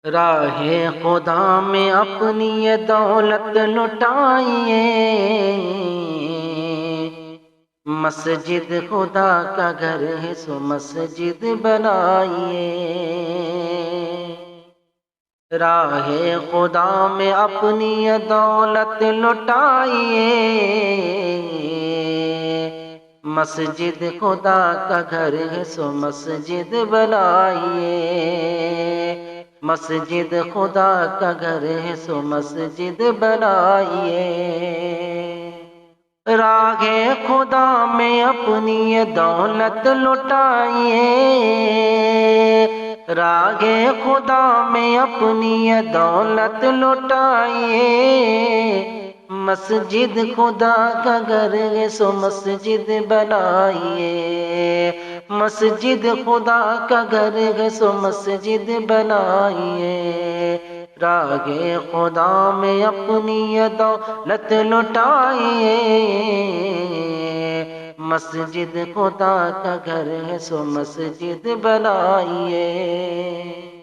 راہ خدا میں اپنی یہ دولت لٹائیے، مسجد خدا کا گھر ہے سو مسجد بنائیے۔ راہ خدا میں اپنی یہ دولت لٹائیے، مسجد خدا کا گھر ہے سو مسجد بنائیے۔ مسجد خدا کا گھر ہے سو مسجد بنائیے۔ راہ خدا میں اپنی یہ دولت لٹائیے، راہ خدا میں اپنی یہ دولت لٹائیے۔ مسجد خدا کا گھر ہے سو مسجد بنائیے، مسجد خدا کا گھر ہے سو مسجد بنائیے۔ راہ خدا میں اپنی یہ دولت لٹائیے، مسجد خدا کا گھر ہے سو مسجد بنائیے۔